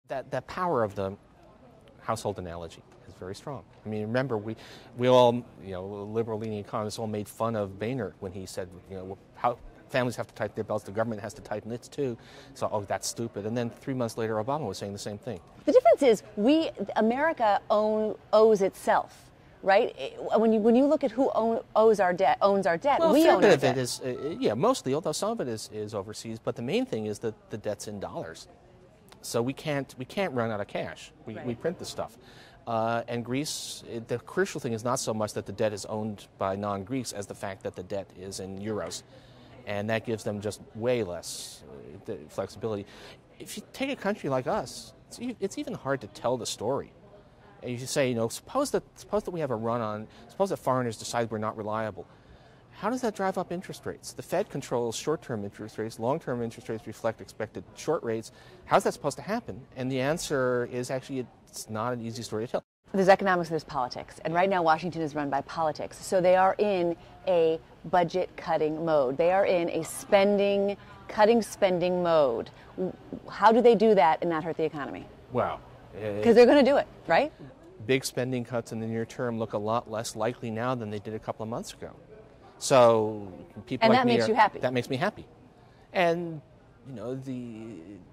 That power of the household analogy is very strong. I mean, remember, we all, liberal-leaning economists all made fun of Boehner when he said, how families have to tighten their belts, the government has to tighten its too. So, that's stupid. And then 3 months later, Obama was saying the same thing. The difference is America owes itself, right? When you look at who owns our debt, well, we own our debt. It is, mostly, although some of it is overseas. But the main thing is that the debt's in dollars. So we can't run out of cash. We print the stuff. And Greece, the crucial thing is not so much that the debt is owned by non-Greeks as the fact that the debt is in euros. And that gives them just way less flexibility. If you take a country like us, it's even hard to tell the story. And you say, suppose that we have a run on, suppose that foreigners decide we're not reliable. How does that drive up interest rates? The Fed controls short-term interest rates. Long-term interest rates reflect expected short rates. How's that supposed to happen? And the answer is actually it's not an easy story to tell. There's economics, there's politics. And right now Washington is run by politics. So they are in a budget-cutting mode. They are in a cutting spending mode. How do they do that and not hurt the economy? Well, because they're going to do it, right? Big spending cuts in the near term look a lot less likely now than they did a couple of months ago. So people like me makes you happy. That makes me happy. And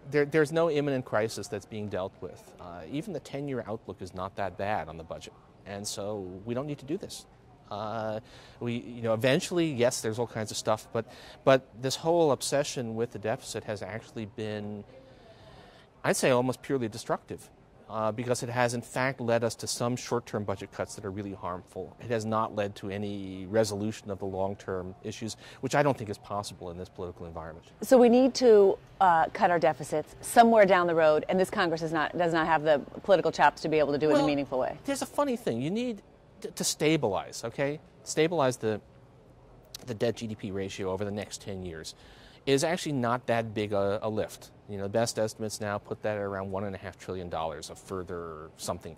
there's no imminent crisis that's being dealt with. Even the 10-year outlook is not that bad on the budget, and so we don't need to do this. Eventually, yes, there's all kinds of stuff, but this whole obsession with the deficit has actually been, I'd say, almost purely destructive. Because it has, in fact, led us to some short-term budget cuts that are really harmful. It has not led to any resolution of the long-term issues, which I don't think is possible in this political environment. So we need to cut our deficits somewhere down the road, and this Congress does not have the political chops to be able to do it in a meaningful way. There's a funny thing. You need to stabilize, okay? Stabilize the debt-GDP ratio over the next 10 years. Is actually not that big a lift. The best estimates now put that at around $1.5 trillion of further something,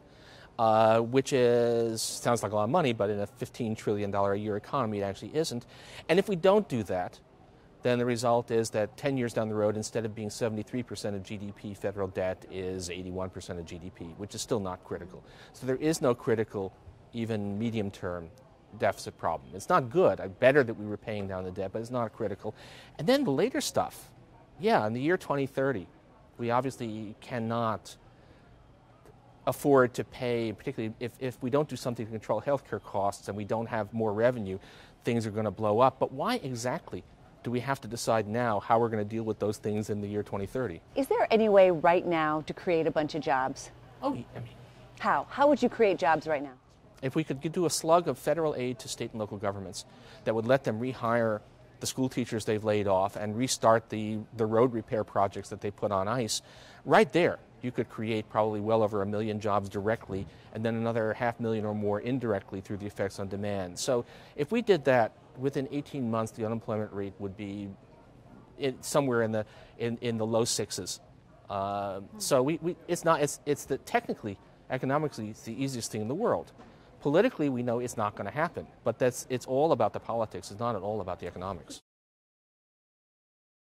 which sounds like a lot of money, but in a $15 trillion a year economy, it actually isn't. And if we don't do that, then the result is that 10 years down the road, instead of being 73% of GDP, federal debt is 81% of GDP, which is still not critical. So there is no critical, even medium-term deficit problem. It's not good. Better that we were paying down the debt, but it's not critical. And then the later stuff. Yeah, in the year 2030, we obviously cannot afford to pay, particularly if we don't do something to control healthcare costs and we don't have more revenue, things are going to blow up. But why exactly do we have to decide now how we're going to deal with those things in the year 2030? Is there any way right now to create a bunch of jobs? How? How would you create jobs right now? If we could do a slug of federal aid to state and local governments that would let them rehire the school teachers they've laid off and restart the road repair projects that they put on ice, right there you could create probably well over 1 million jobs directly and then another 500,000 or more indirectly through the effects on demand. So if we did that, within 18 months the unemployment rate would be somewhere in the low sixes. So it's technically, economically, it's the easiest thing in the world. Politically, we know it's not going to happen, but it's all about the politics. It's not at all about the economics.